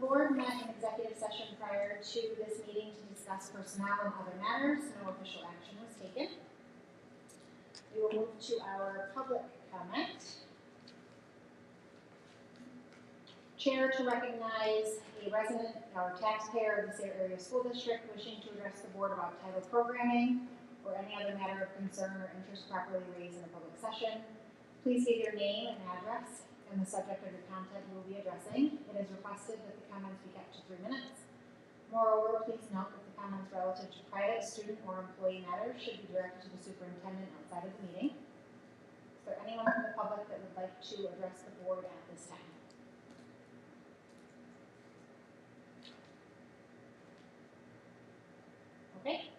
board met in executive session prior to this meeting to discuss personnel and other matters. No official action was taken. We will move to our public comment. Chair to recognize a resident or taxpayer of the Sayre Area School District wishing to address the board about title programming or any other matter of concern or interest properly raised in a public session. Please give your name and address and the subject of your content you will be addressing. It is requested that the comments be kept to 3 minutes. Moreover, please note that the comments relative to private, student, or employee matters should be directed to the superintendent outside of the meeting. Is there anyone from the public that would like to address the board at this time? Okay.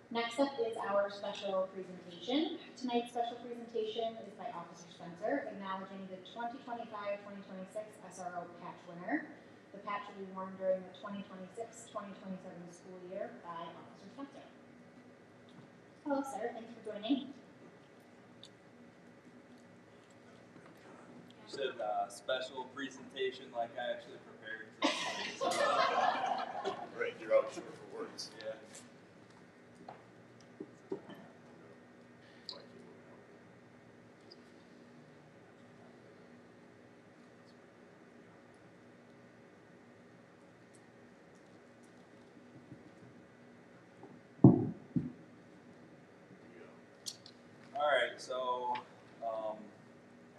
Next up is our special presentation. Tonight's special presentation is by Officer Spencer, acknowledging the 2025-2026 SRO patch winner. The patch will be worn during the 2026-2027 school year by Officer Spencer. Hello, sir. Thanks for joining. You said special presentation like I actually prepared. Right, you're out short for words. Yeah. Alright, so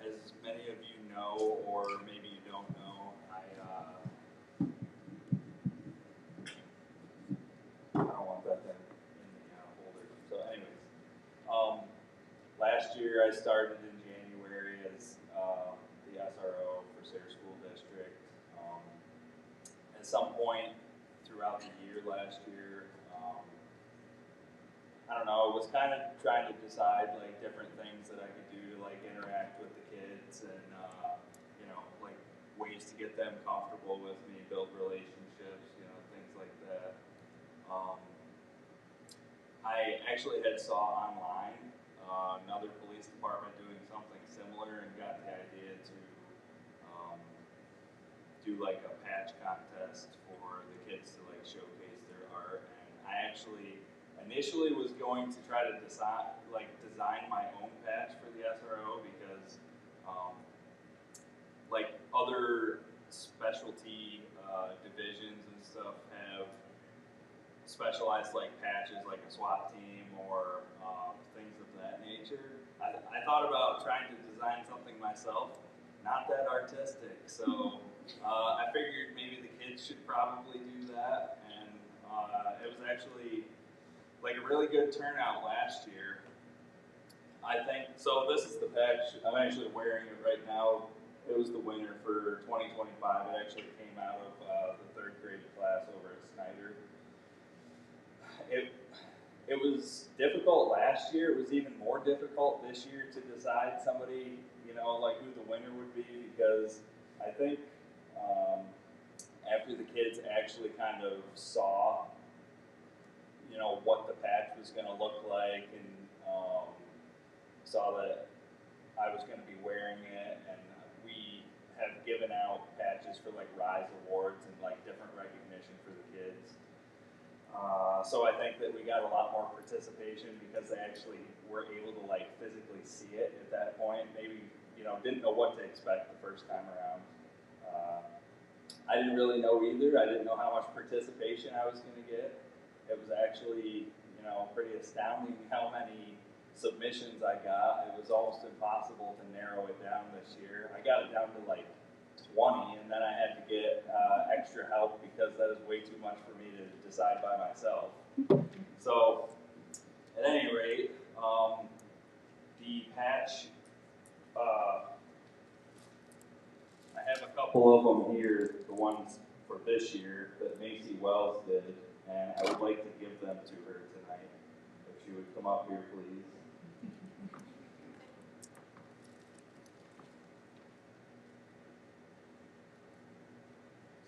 as many of you know, or maybe you don't know, I don't want that thing in the holder. So anyways, last year I started in January as the SRO for Sayre School District. At some point throughout the year last year, I don't know, I was kind of trying to decide like different things that I could do to like interact with the kids and you know, like ways to get them comfortable with me, build relationships, you know, things like that. I actually had saw online another police department doing something similar and got the idea to do like a patch contest for the kids to like showcase their art. And I actually initially was going to try to design my own patch for the SRO because like other specialty divisions and stuff have specialized like patches like a SWAT team or things of that nature. I thought about trying to design something myself, not that artistic, so I figured maybe the kids should probably do that, and it was actually like a really good turnout last year. I think, so this is the patch, I'm actually wearing it right now. It was the winner for 2025. It actually came out of the 3rd grade class over at Snyder. It was difficult last year. It was even more difficult this year to decide somebody, you know, like who the winner would be, because I think after the kids actually kind of saw, you know, what the patch was going to look like and saw that I was going to be wearing it, and we have given out patches for like RISE awards and like different recognition for the kids. So I think that we got a lot more participation because they actually were able to like physically see it at that point. Maybe, you know, didn't know what to expect the first time around. I didn't really know either. I didn't know how much participation I was going to get. It was actually, you know, pretty astounding how many submissions I got. It was almost impossible to narrow it down this year. I got it down to like 20, and then I had to get extra help because that is way too much for me to decide by myself. So, at any rate, the patch, I have a couple of them here, the ones for this year that Macy Wells did, and I would like to give them to her tonight. If she would come up here, please.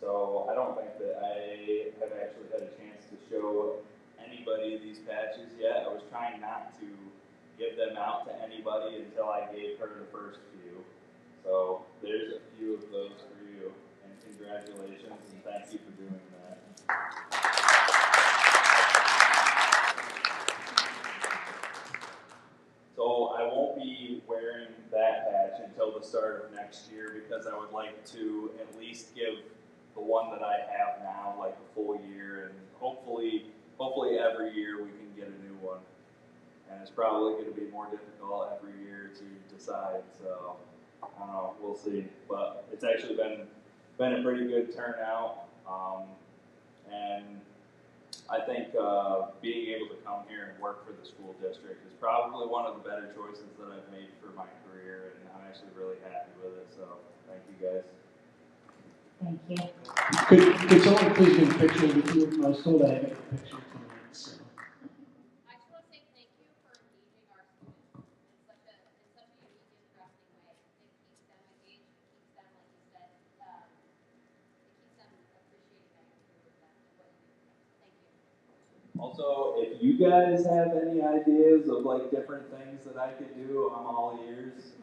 So I don't think that I have actually had a chance to show anybody these patches yet. I was trying not to give them out to anybody until I gave her the first few. So there's a few of those for you. And congratulations and thank you for doing that. So I won't be wearing that patch until the start of next year because I would like to at least give the one that I have now like a full year, and hopefully every year we can get a new one. And it's probably going to be more difficult every year to decide. So I don't know, we'll see. But it's actually been a pretty good turnout, and I think being able to come here and work for the school district is probably one of the better choices that I've made for my career, and I'm actually really happy with it. So thank you guys. Thank you. Could someone please get a picture with you? I was told I had a picture tonight, so. I just want to say thank you for engaging our students in such a unique, interesting way. It keeps them engaged. It keeps them, like you said, it keeps them appreciating that you're here with them and what you do. Thank you. Also, if you guys have any ideas of like different things that I could do, I'm all ears.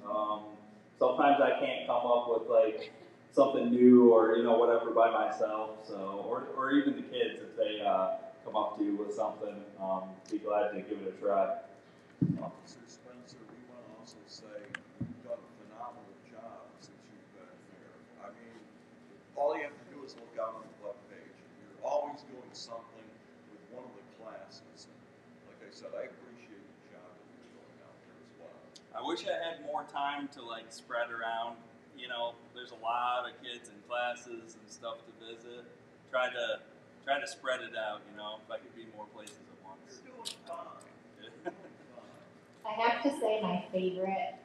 Sometimes I can't come up with like something new or whatever by myself. So or even the kids if they come up to you with something, be glad to give it a try. Officer Spencer, we want to also say you've done a phenomenal job since you've been here. I mean, all you have to do is look out on the webpage. You're always doing something with one of the classes. Like I said, I appreciate the job that you're doing out there as well. I wish I had more time to like spread around. There's a lot of kids in classes and stuff to visit. Try to spread it out. If I could be more places at once. You're doing fine. You're doing fine. I have to say my favorite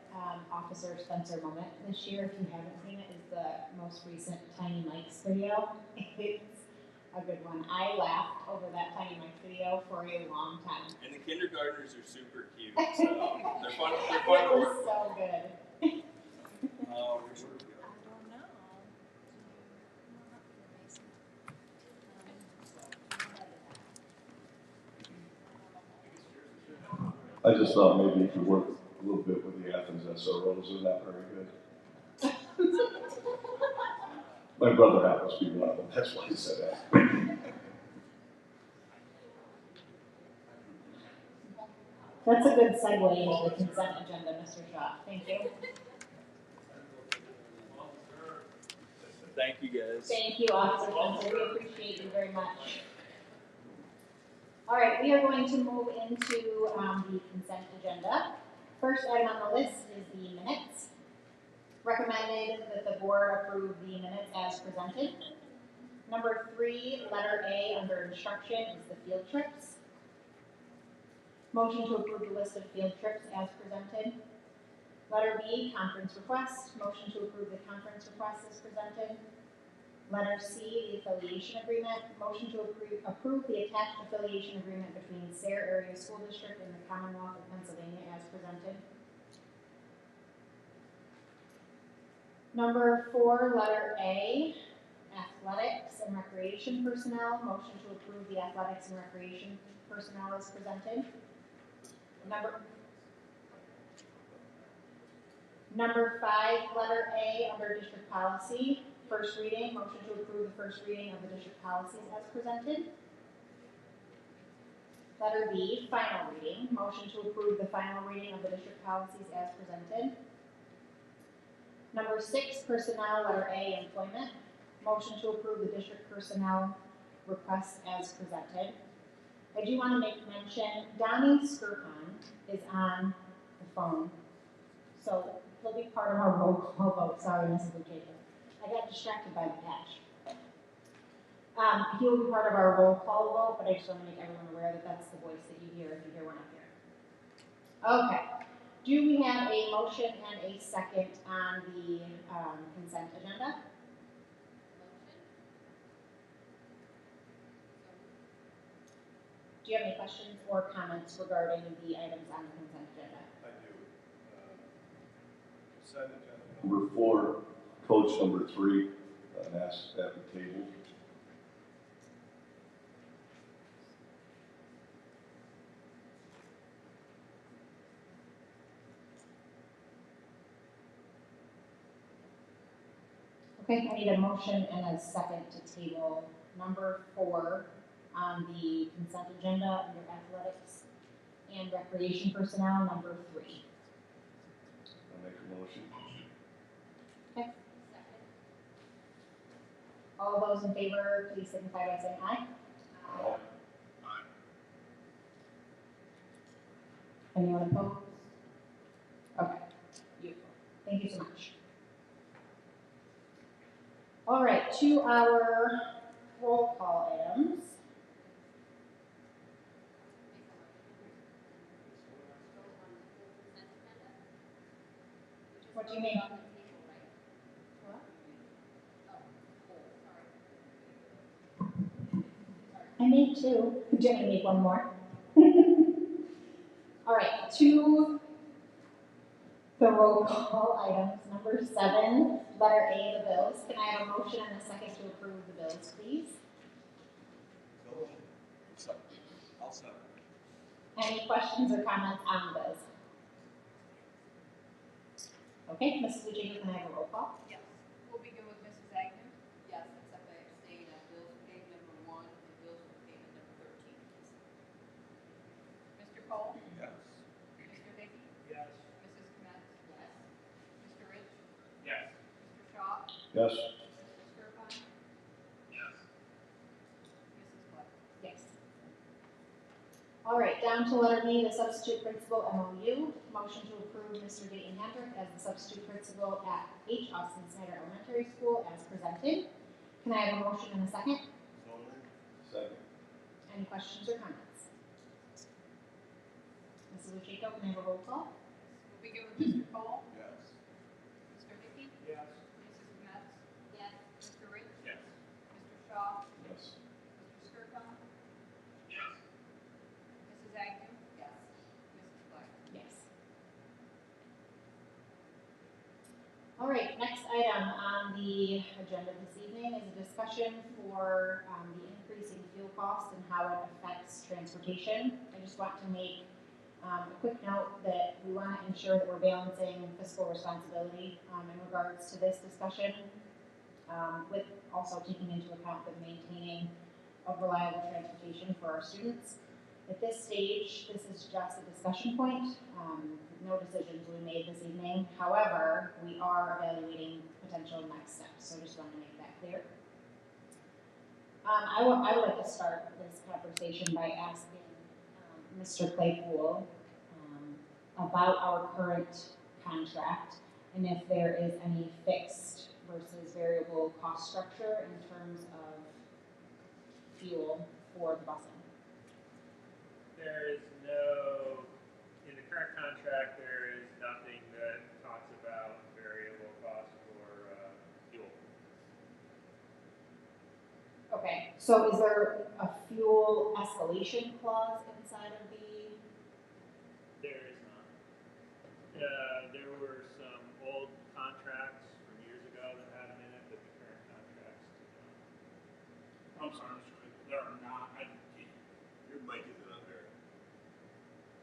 Officer Spencer moment this year, if you haven't seen it, is the most recent Tiny Mike's video. It's a good one. I laughed over that Tiny Mike's video for a long time. And the kindergartners are super cute, so they're fun. They're It fun to was work so good. with. I just thought maybe you could work a little bit with the Athens SROs, they're not very good. My brother happens to be one of them, that's why he said that. That's a good segue into the consent agenda, Mr. Shaw. Thank you. Thank you guys. Thank you, Officer Spencer. We appreciate you very much. All right, we are going to move into the consent agenda. First item on the list is the minutes. Recommended that the board approve the minutes as presented. Number 3, letter A under instruction is the field trips. Motion to approve the list of field trips as presented. Letter B, conference request. Motion to approve the conference request as presented. Letter C, the affiliation agreement. Motion to approve the attached affiliation agreement between Sayre Area School District and the Commonwealth of Pennsylvania as presented. Number 4, letter A, athletics and recreation personnel. Motion to approve the athletics and recreation personnel as presented. Number 5, letter A, under district policy, first reading. Motion to approve the first reading of the district policies as presented. Letter B, final reading. Motion to approve the final reading of the district policies as presented. Number 6, personnel, letter A, employment. Motion to approve the district personnel request as presented. I do want to make mention, Donnie Skirpon is on the phone, so he'll be part of our roll call vote. Sorry, Mrs. Jacob. I got distracted by the patch. He will be part of our roll call vote, but I just want to make everyone aware that that's the voice that you hear if you hear one up here. Okay. Do we have a motion and a second on the consent agenda? Do you have any questions or comments regarding the items on the consent agenda? I do. Consent agenda. Number 4, coach number 3, asked at the table. Okay, I need a motion and a second to table number 4 on the consent agenda under athletics and recreation personnel, number 3. I'll make a motion. Second. All those in favor, please signify by saying aye. Aye. Anyone opposed? Okay, beautiful. Thank you so much. All right, to our roll call items. What do you mean? What? I made 2. Do you want me to make one more? All right, to the roll call items. Number 7, letter A, the bills. Can I have a motion and a second to approve the bills, please? I'll second. Any questions or comments on the bills? Okay, Mrs. Luciano, can I have a roll call? Yes. We'll begin with Mrs. Agnew. Yes, except I abstain on bills for payment number 1 and bills for payment number 13, please. Mr. Cole? Yes. Mr. Hickey? Yes. Mrs. Kmetz? Yes. Mr. Rich? Yes. Mr. Shaw? Yes. Mr. Skirpon? Yes. Mrs. Black? Yes. All right, down to letter B, the substitute principal MOU. Motion to approve Mr. Dayton Hendrick as the substitute principal at H. Austin Snyder Elementary School as presented. Can I have a motion and a second? So moved. Second. Any questions or comments? Mrs. Luciano, can I have a roll call? We'll begin with Mr. Cole. Yes. Mr. Hickey? Yes. Mrs. Kmetz? Yes. Mr. Rich? Yes. Mr. Shaw? Yes. Mr. Skirpon? Yes. Mrs. Agnew? Yes. Mrs. Black? Yes. All right, next item on the agenda this evening is a discussion for the increasing fuel costs and how it affects transportation. I just want to make a quick note that we want to ensure that we're balancing fiscal responsibility in regards to this discussion, with also taking into account the maintaining of reliable transportation for our students. At this stage, this is just a discussion point. No decisions will be made this evening. However, we are evaluating potential next steps, so just want to make that clear. I would like to start this conversation by asking Mr. Claypool about our current contract and if there is any fixed versus variable cost structure in terms of fuel for the busing. There is no, in the current contract, there is nothing that talks about variable cost for fuel. Okay, so is there a fuel escalation clause inside of the? There is not. There were some old contracts from years ago that had them in it, but the current contracts do not. I'm sorry, Mr. Claypool, there are not, your mic isn't on there.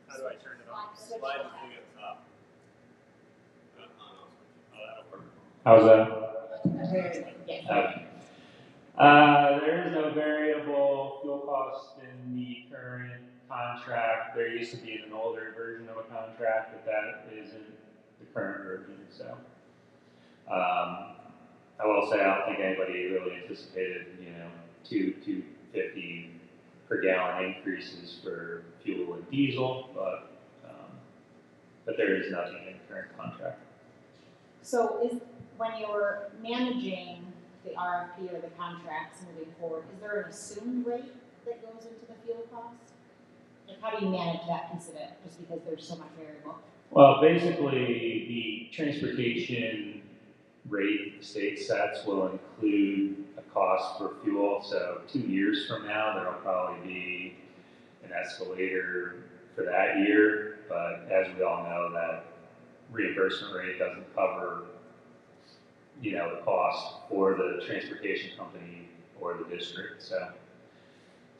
How do I turn it on? Switch Slide to the thing at the top. Oh, that'll work. How's that? Very good, yes. There is no variable fuel cost in the current contract. There used to be an older version of a contract, but that isn't the current version, so. I will say, I don't think anybody really anticipated, $2.50 per gallon increases for fuel and diesel, but there is nothing in the current contract. So when you're managing the RFP or the contracts moving forward, is there an assumed rate that goes into the fuel cost? Like, how do you manage that piece of it, just because there's so much variable? Well, basically, the transportation rate the state sets will include a cost for fuel. So 2 years from now, there'll probably be an escalator for that year. But as we all know, that reimbursement rate doesn't cover, the cost for the transportation company or the district.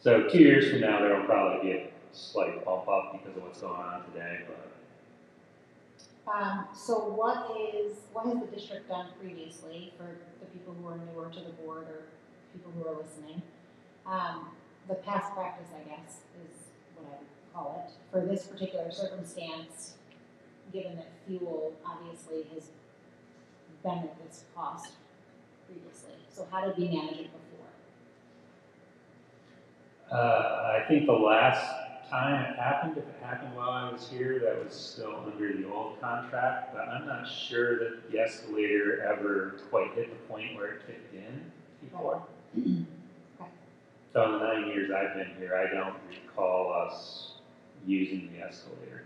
So 2 years from now, there will probably be a slight bump up because of what's going on today. But So what has the district done previously for the people who are newer to the board or people who are listening? The past practice, I guess, is what I would call it, for this particular circumstance, given that fuel obviously has been at this cost previously. So how did we manage it before? I think the last time it happened, if it happened while I was here, that was still under the old contract, but I'm not sure that the escalator ever quite hit the point where it kicked in before. Okay. So in the 9 years I've been here, I don't recall us using the escalator.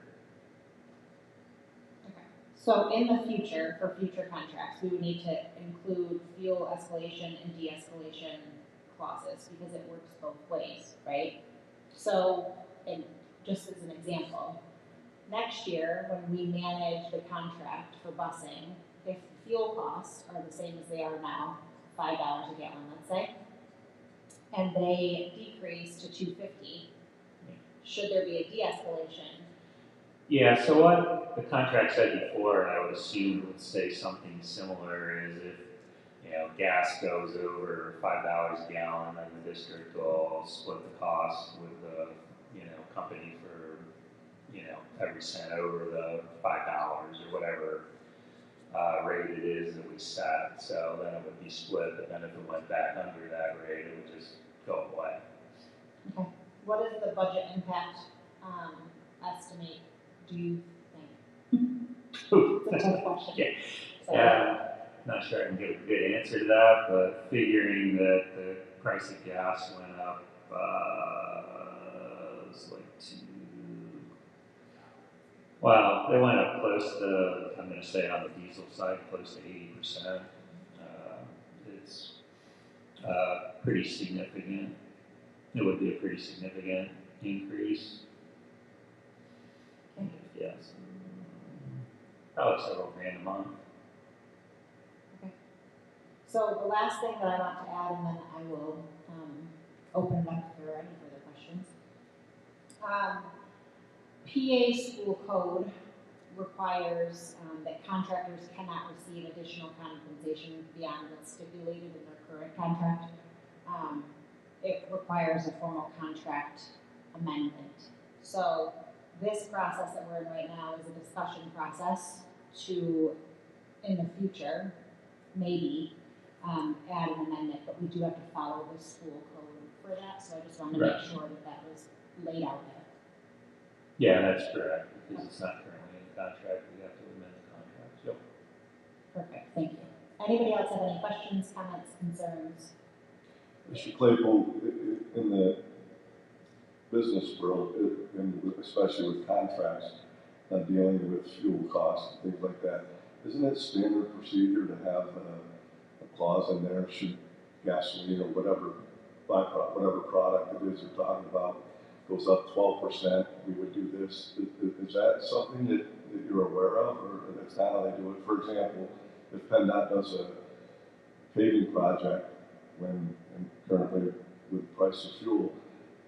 Okay. So in the future, for future contracts, we would need to include fuel escalation and de-escalation clauses because it works both ways, right? So, and just as an example, next year when we manage the contract for busing, if the fuel costs are the same as they are now, $5 a gallon, let's say, and they decrease to $2.50, should there be a de-escalation? Yeah, so what the contract said before, and I would assume it would say something similar, is if gas goes over $5 a gallon, then the district will split the cost with the company for every cent over the $5 or whatever rate it is that we set. So then it would be split, but then if it went back under that rate, it would just go away. Okay. What is the budget impact estimate, do you think? It's a tough question. Yeah. So, Not sure I can give a good answer to that, but figuring that the price of gas went up, it was like well, they went up close to, I'm going to say on the diesel side, close to 80%. It's pretty significant. It would be a pretty significant increase. Okay. Yes. Probably several grand a month. So the last thing that I want to add, and then I will open it up for any further questions. PA school code requires that contractors cannot receive additional compensation beyond what's stipulated in their current contract. It requires a formal contract amendment. So this process that we're in right now is a discussion process to, in the future, maybe add an amendment, but we do have to follow the school code for that, so I just wanted to make sure that that was laid out there. Yeah, that's correct, because it's not currently in the contract, we have to amend the contract, yep. Perfect, thank you. Anybody else have any questions, comments, concerns? Mr. Claypool, in the business world, especially with contracts, dealing with fuel costs, things like that, isn't it standard procedure to have a clause in there, should gasoline or whatever product it is you're talking about goes up 12%, we would do this? Is that something that you're aware of, or that's not how they do it? For example, if PennDOT does a paving project, when currently with the price of fuel,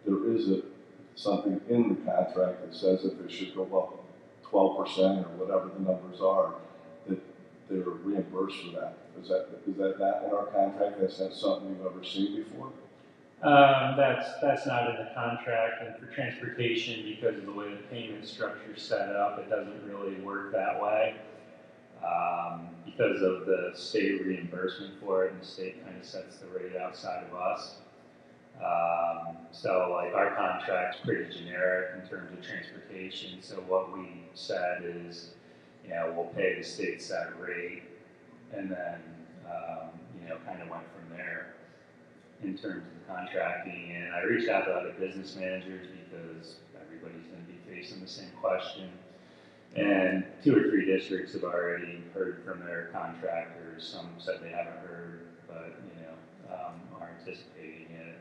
there is something in the contract that says that they should go up 12% or whatever the numbers are, that they're reimbursed for that. Is that not in our contract? That's not something you've ever seen before? That's not in the contract, and for transportation, because of the way the payment structure is set up, it doesn't really work that way. Because of the state reimbursement for it, and the state kind of sets the rate outside of us. So like our contract's pretty generic in terms of transportation, so what we said is, we'll pay the state set rate, and then, kind of went from there in terms of the contracting. And I reached out to other business managers because everybody's going to be facing the same question. And 2 or 3 districts have already heard from their contractors. Some said they haven't heard, but are anticipating it.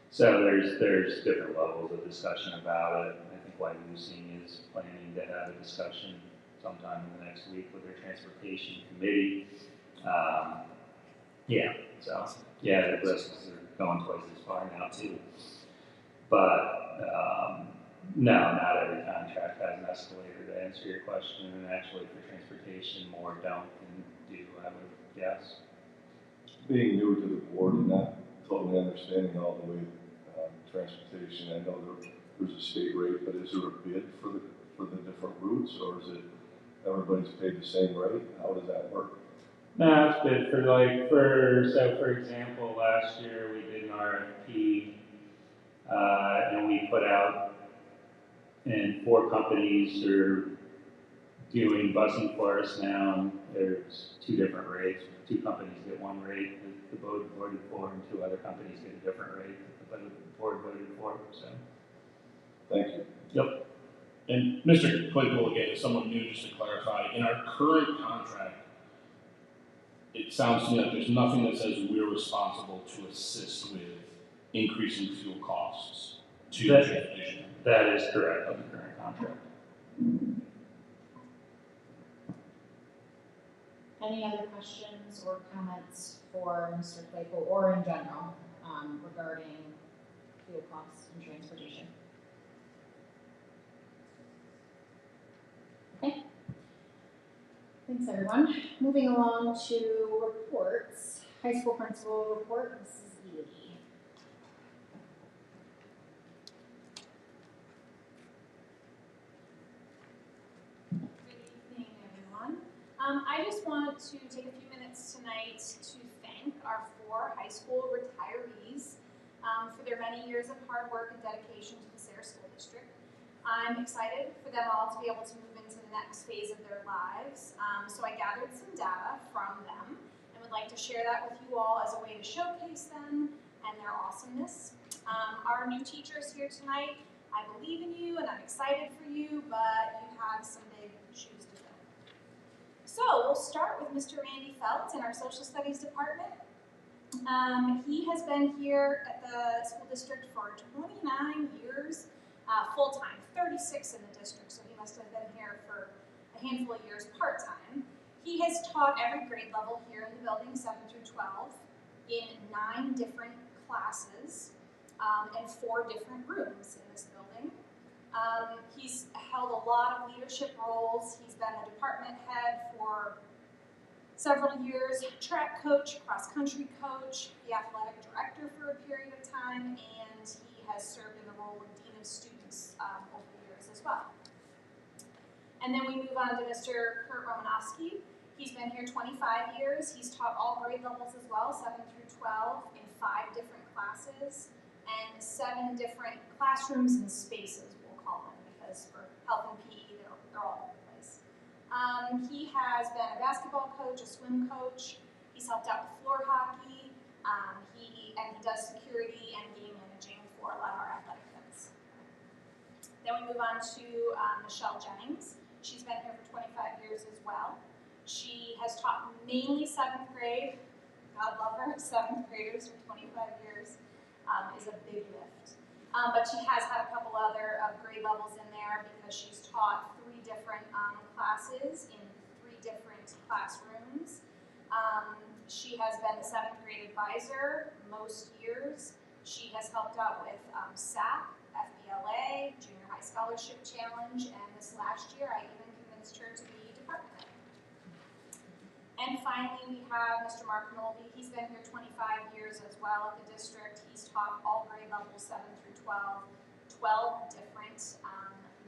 So there's different levels of discussion about it. I think Wyalusing is planning to have a discussion sometime in the next week with their transportation committee. The businesses are going twice as far now too. But no, not every contract has an escalator to answer your question, and actually for transportation, more don't than do, I would guess. Being new to the board and not totally understanding all the way transportation, I know there's a state rate, but is there a bid for the different routes, or is it everybody's paid the same rate? How does that work? No, it's good for example, last year we did an RFP, and we put out, and 4 companies are doing busing for us now. There's 2 different rates. 2 companies get 1 rate that the board voted for, and 2 other companies get a different rate that the board voted for, so. Thank you. Yep. And Mr. Claypool, again, as someone new, just to clarify, in our current contract, it sounds to me like there's nothing that says we're responsible to assist with increasing fuel costs to transportation. That is correct on the current contract. Any other questions or comments for Mr. Claypool or in general regarding fuel costs and transportation? Okay. Thanks, everyone. Moving along to reports. High school principal report, Mrs. Ely. Good evening, everyone. I just want to take a few minutes tonight to thank our 4 high school retirees for their many years of hard work and dedication to the Sayre School District. I'm excited for them all to be able to move into the next phase of their lives. So I gathered some data from them and would like to share that with you all as a way to showcase them and their awesomeness. Our new teachers here tonight, I believe in you and I'm excited for you, but you have some big shoes to fill. So we'll start with Mr. Randy Felt in our social studies department. He has been here at the school district for 29 years, full-time, 36 in the district, so he must have been here for a handful of years part-time. He has taught every grade level here in the building, 7 through 12, in 9 different classes and 4 different rooms in this building. He's held a lot of leadership roles. He's been a department head for several years, track coach, cross-country coach, the athletic director for a period of time, and he has served in the role of dean of students over the years as well. And then we move on to Mr. Kurt Romanowski. He's been here 25 years. He's taught all grade levels as well, 7 through 12, in 5 different classes, and 7 different classrooms and spaces, we'll call them, because for health and PE, they're all over the place. He has been a basketball coach, a swim coach. He's helped out with floor hockey. He does security and game managing for a lot of our athletic events. Then we move on to Michelle Jennings. She's been here for 25 years as well. She has taught mainly 7th grade. God love her, 7th graders for 25 years is a big lift. But she has had a couple other grade levels in there because she's taught 3 different classes in 3 different classrooms. She has been the 7th grade advisor most years. She has helped out with SAP, FBLA, Junior High Scholarship Challenge, and this last year I even convinced her to be department head. And finally we have Mr. Mark Nolby. He's been here 25 years as well at the district. He's taught all grade levels 7 through 12, 12 different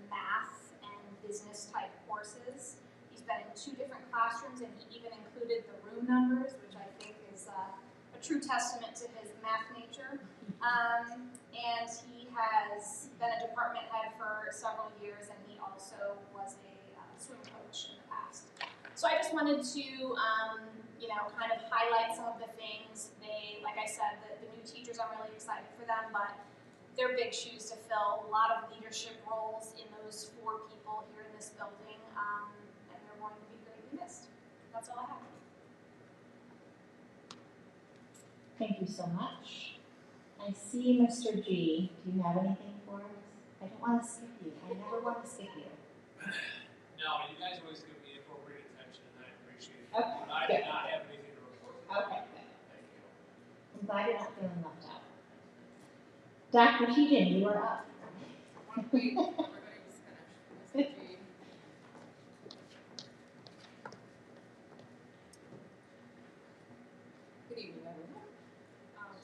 math and business type courses. He's been in 2 different classrooms and he even included the room numbers, which I think is a true testament to his math nature. And he has been a department head for several years and he also was a swim coach in the past. So I just wanted to, kind of highlight some of the things. Like I said, the new teachers, I'm really excited for them, but they're big shoes to fill. A lot of leadership roles in those 4 people here in this building, and they're going to be greatly missed. That's all I have. Thank you so much. I see Mr. G. Do you have anything for us? I don't want to skip you. I never want to skip you. No, you guys always give me appropriate attention, and I appreciate it. Okay, But I good. do not have anything to report. Okay, good. Thank you. I'm glad you're not feeling left out. Dr. Tejan, you are up. Wait, everybody was finished. Mr. G.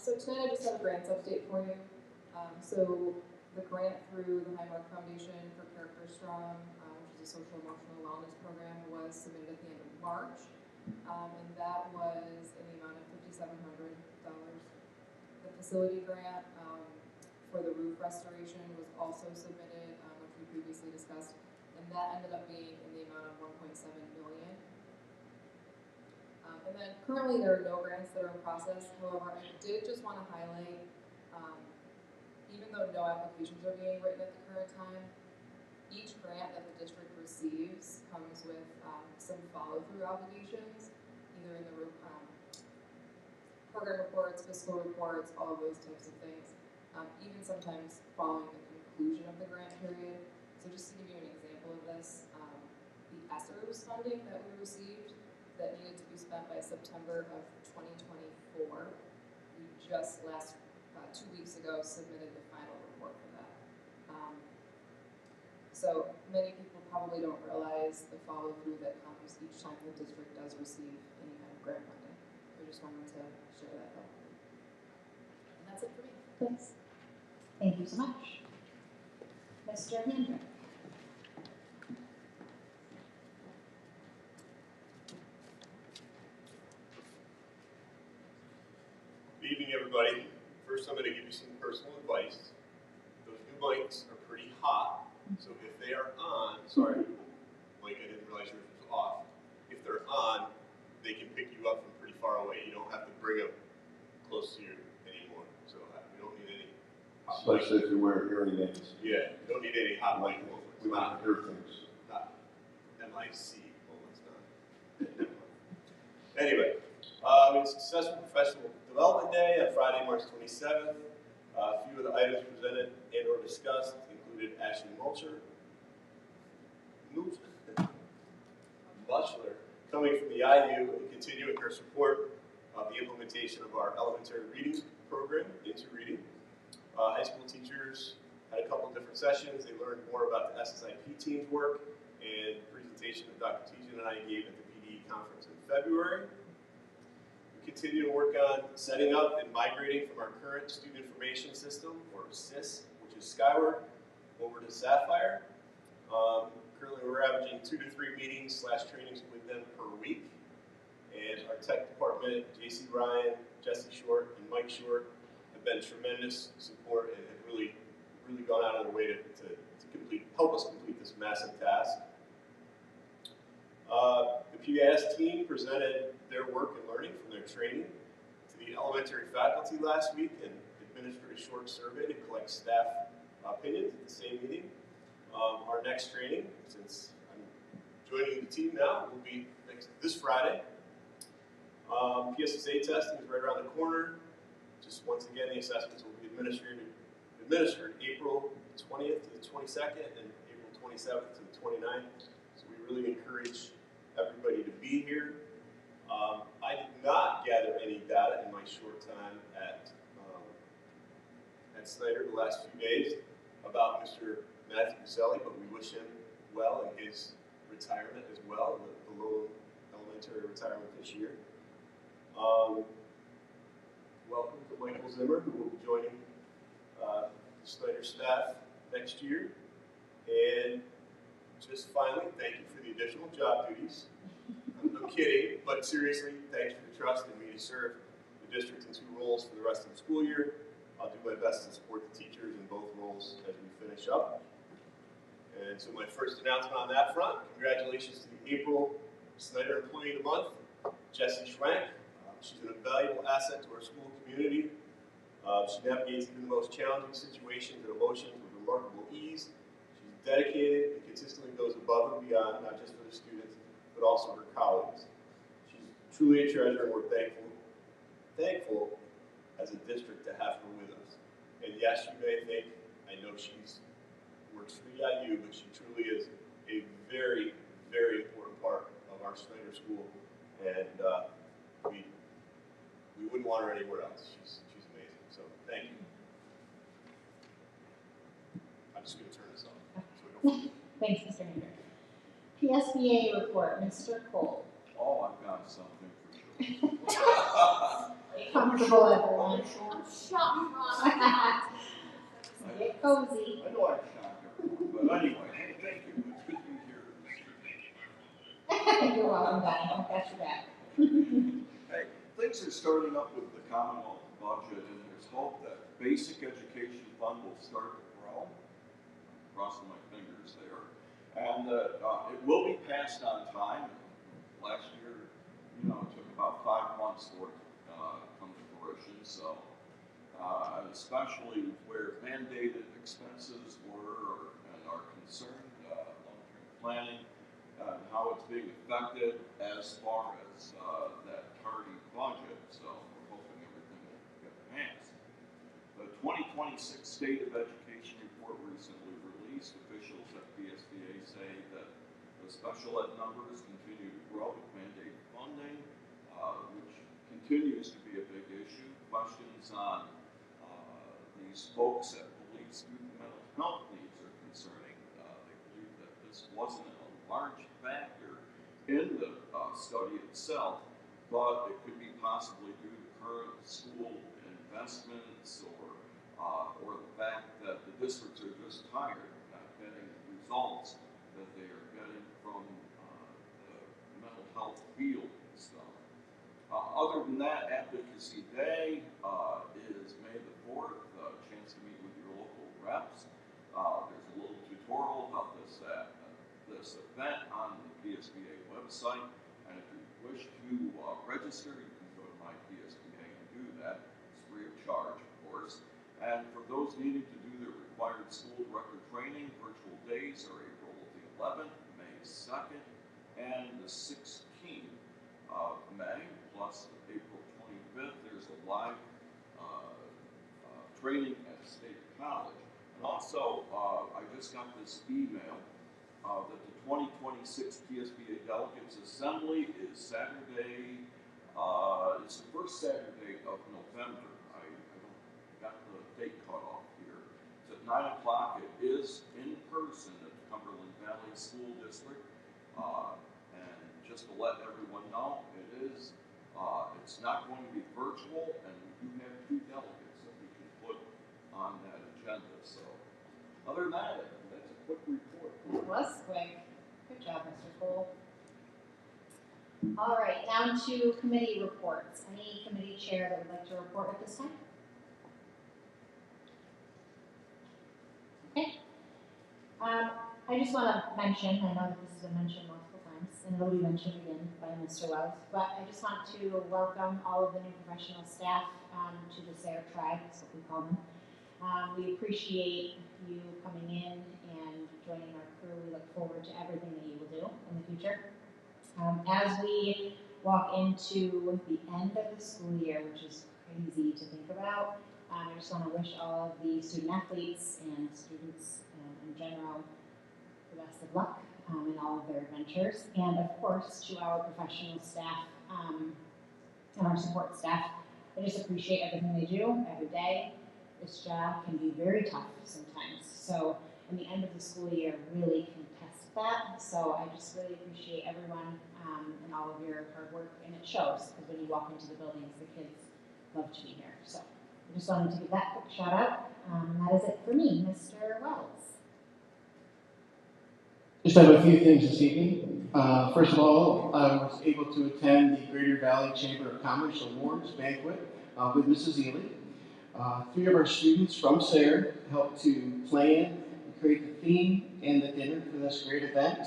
So tonight I just have a grants update for you. So the grant through the Highmark Foundation for Character Strong, which is a social emotional wellness program, was submitted at the end of March. And that was in the amount of $5,700. The facility grant for the roof restoration was also submitted, which we previously discussed, and that ended up being in the amount of $1.7 million. And then currently there are no grants that are in process. However, I did just want to highlight, even though no applications are being written at the current time, each grant that the district receives comes with some follow-through obligations, either in the program reports, fiscal reports, all of those types of things, even sometimes following the conclusion of the grant period. So just to give you an example of this, the ESSERS funding that we received that needed to be spent by September of 2024, we just 2 weeks ago submitted the final report for that. So many people probably don't realize the follow-through that comes each time the district does receive any kind of grant funding. I just wanted to share that though. And that's it for me. Thanks. Thank you so much. Mr. Hendrick. Good evening, everybody. First, I'm going to give you some personal advice. Those new mics are pretty hot, so if they are on, sorry, Mike, I didn't realize yours was off. If they're on, they can pick you up from pretty far away. You don't have to bring them close to you anymore. So we don't need any hot mic. Especially if you wear hearing aids. Yeah, you don't need any hot mic moments. We want to hear things. Not MIC moments, not. Anyway, it's Successful Professional Development Day on Friday, March 27th. A few of the items presented and or discussed included Ashley Mulcher, coming from the IU and continuing her support of the implementation of our elementary reading program, Into Reading. High school teachers had a couple different sessions. They learned more about the SSIP team's work and the presentation that Dr. Tejan and I gave at the PDE conference in February. We continue to work on setting up and migrating from our current student information system, or SIS, which is Skyward, over to Sapphire. Currently we're averaging 2 to 3 meetings / trainings with them per week. And our tech department, JC Ryan, Jesse Short, and Mike Short have been tremendous support and have really gone out of their way to help us complete this massive task. The PBIS team presented their work and learning from their training to the elementary faculty last week and administered a short survey to collect staff opinions at the same meeting. Our next training, since I'm joining the team now, will be this Friday. PSSA testing is right around the corner. Just once again, the assessments will be administered April 20th to the 22nd and April 27th to the 29th. So we really encourage everybody to be here. I did not gather any data in my short time at Snyder the last few days about Mr. Matthew Caselli, but we wish him well in his retirement as well, the Lowell Elementary retirement this year. Welcome to Michael Zimmer, who will be joining the Snyder staff next year. And just finally, thank you for the additional job duties. I'm kidding, but seriously, thanks for the trust in me to serve the district in 2 roles for the rest of the school year. I'll do my best to support the teachers in both roles as we finish up. And so my first announcement on that front, congratulations to the April Snyder Employee of the Month, Jessie Schwank. She's an invaluable asset to our school community. She navigates even the most challenging situations and emotions with remarkable ease. She's dedicated and consistently goes above and beyond, not just for the students, but also her colleagues. She's truly a treasure, and we're thankful as a district to have her with us. And yes, you may think, I know she's works for the IU, but she truly is a very, very important part of our Snyder School, and we wouldn't want her anywhere else. She's amazing. So thank you. I'm just going to turn this off. So Thanks, Mr. Hendrick. PSBA report, Mr. Cole. Oh, I've got something for sure. Get comfortable, everyone. I'm shocked, Ron. Get cozy. I know I shocked everyone, but anyway, hey, thank you. It's good to be here. You're welcome, Donnie. I'll catch you back. Hey, things are starting up with the Commonwealth budget, and there's hope that basic education fund will start to grow. I'm crossing my fingers there. And it will be passed on time. Last year, it took about 5 months for it to come to fruition. So, and especially where mandated expenses were and are concerned, long-term planning, and how it's being affected as far as that tardy budget. So we're hoping everything will get enhanced. The 2026 State of Education report recently released. Officials at PSBA say that the special ed numbers continue to grow with mandated funding, which continues to be a big issue. Questions on these folks that believe student mental health needs are concerning. They believe that this wasn't a large factor in the study itself, but it could be possibly due to current school investments or the fact that the districts are just tired of not getting results that they are getting from the mental health field and stuff. Other than that, Advocacy Day is May the 4th, a chance to meet with your local reps. There's a little tutorial about this event on the PSBA website, and if you wish to register, you can go to my PSBA and do that. It's free of charge, of course. And for those needing to do their required school record training, virtual days are April the 11th, May 2nd, and the 16th of May, plus April 25th. There's a live training at State College. And also, I just got this email that the 2026 PSBA Delegates Assembly is Saturday, it's the first Saturday of November. I don't got the date cut off here. It's at 9 o'clock. It is in person at the Cumberland Valley School District. And just to let everyone know, it's not going to be virtual, and we do have 2 delegates that we can put on that agenda. So, other than that, that's a quick report. It was quick. Good job, Mr. Cole. All right, down to committee reports. Any committee chair that would like to report at this time? Okay. I just want to mention, I know that this has been mentioned multiple times, and it'll be mentioned again by Mr. Wells, but I just want to welcome all of the new professional staff to the Sayre Tribe, that's what we call them. We appreciate you coming in and joining our crew. We look forward to everything that you will do in the future. As we walk into the end of the school year, which is crazy to think about, I just want to wish all of the student athletes and students in general the best of luck in all of their adventures. And of course, to our professional staff and our support staff, I just appreciate everything they do every day. This job can be very tough sometimes. So, in the end of the school year really can test that. So, I just really appreciate everyone and all of your hard work, and it shows because when you walk into the buildings, the kids love to be here. So, I just wanted to give that quick shout out. And that is it for me, Mr. Wells. Just have a few things this evening. First of all, I was able to attend the Greater Valley Chamber of Commerce Awards banquet with Mrs. Ely. 3 of our students from Sayre helped to plan and create the theme and the dinner for this great event.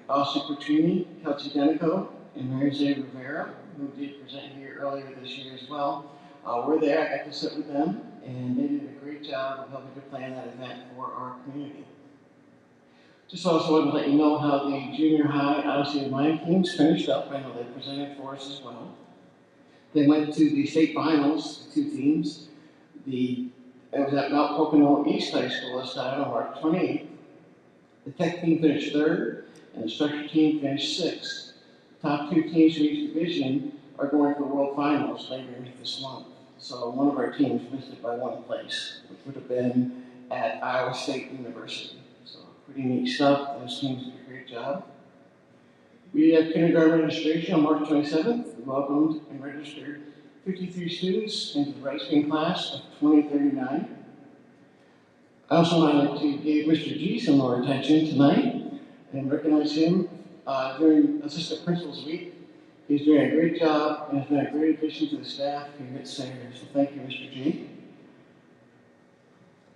Ashley Petrini, Kelsey Denico, and Mary Jose Rivera, who did present here earlier this year as well, were there. I got to sit with them, and they did a great job of helping to plan that event for our community. Just also wanted to let you know how the junior high Odyssey of Mind teams finished up. I know they presented for us as well. They went to the state finals, the 2 teams. It was at Mount Pocono East High School this time on March 28th. The tech team finished 3rd, and the structure team finished 6th. The top 2 teams from each division are going to the World Finals later this month. So one of our teams missed it by 1 place, which would have been at Iowa State University. So pretty neat stuff. Those teams did a great job. We had kindergarten registration on March 27th. We welcomed and registered 53 students into the Rice Green class of 2039. I also wanted to give Mr. G some more attention tonight and recognize him during Assistant Principals Week. He's doing a great job and has been a great addition to the staff here at Sayre, so thank you, Mr. G.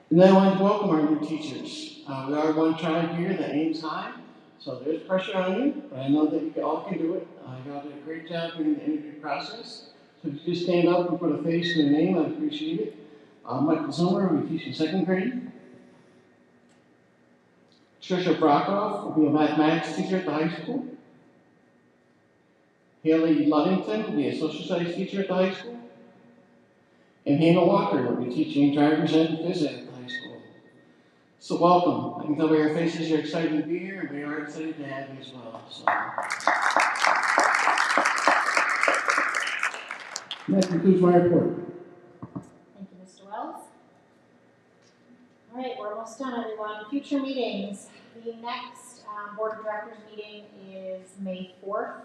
And then I want to welcome our new teachers. We are one tribe here that aims high, so there's pressure on you, but I know that you all can do it. You all did a great job during the interview process. So if you just stand up and put a face to a name, I'd appreciate it. Michael Zimmer will be teaching second grade. Trisha Brockoff will be a mathematics teacher at the high school. Haley Luddington will be a social studies teacher at the high school. And Hannah Walker will be teaching driver's ed and phys ed at the high school. So welcome. I can tell by your faces you're excited to be here, and we are excited to have you as well. So. And that concludes my report. Thank you, Mr. Wells. All right, we're almost done, everyone. Future meetings. The next Board of Directors meeting is May 4th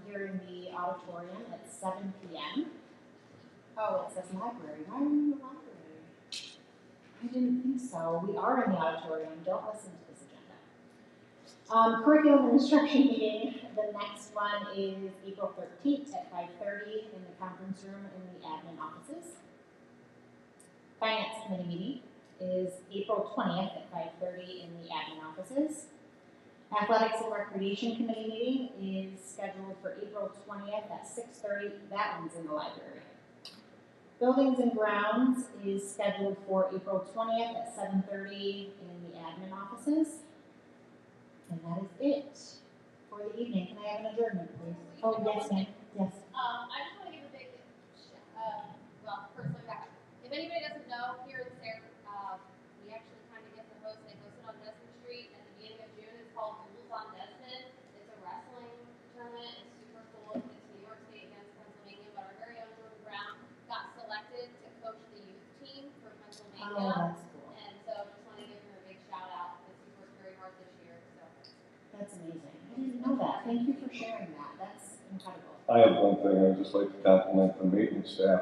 here in the auditorium at 7 p.m. Oh, it says library. Why are we in the library? I didn't think so. We are in the auditorium. Don't listen to this agenda. Curriculum and instruction meeting. The next one is April 13th at 5:30 in the conference room in the admin offices. Finance committee meeting is April 20th at 5:30 in the admin offices. Athletics and Recreation Committee meeting is scheduled for April 20th at 6:30. That one's in the library. Buildings and Grounds is scheduled for April 20th at 7:30 in the admin offices. And that is it for the evening. Can I have an adjournment, please? Oh, yes, ma'am. Yes. I just want to give a big, first let me back up. If anybody doesn't know, here in Sayre, we actually kind of get to host, they host it on Desmond Street at the beginning of June. It's called Duels on Desmond. It's a wrestling tournament. It's super cool. It's New York State against Pennsylvania, but our very own Jordan Brown got selected to coach the youth team for Pennsylvania. Oh, that's cool. And so I just want to give him a big shout out because he worked very hard this year. So That's amazing. I didn't know that. Thank you for sharing that. That's incredible. I have one thing, I'd just like to compliment the maintenance staff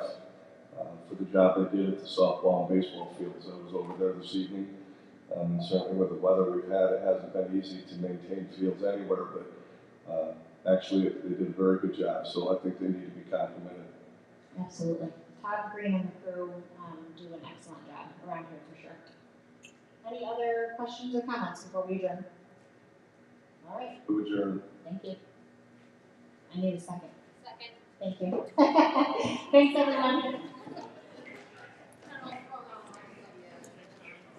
for the job they did at the softball and baseball fields. I was over there this evening. Certainly with the weather we've had, it hasn't been easy to maintain fields anywhere, but actually they did a very good job, so I think they need to be complimented. Absolutely. Todd Green and the crew do an excellent job around here for sure. Any other questions or comments before we adjourn? All right. To adjourn. Thank you. I need a second. second. Thank you. Thanks, everyone.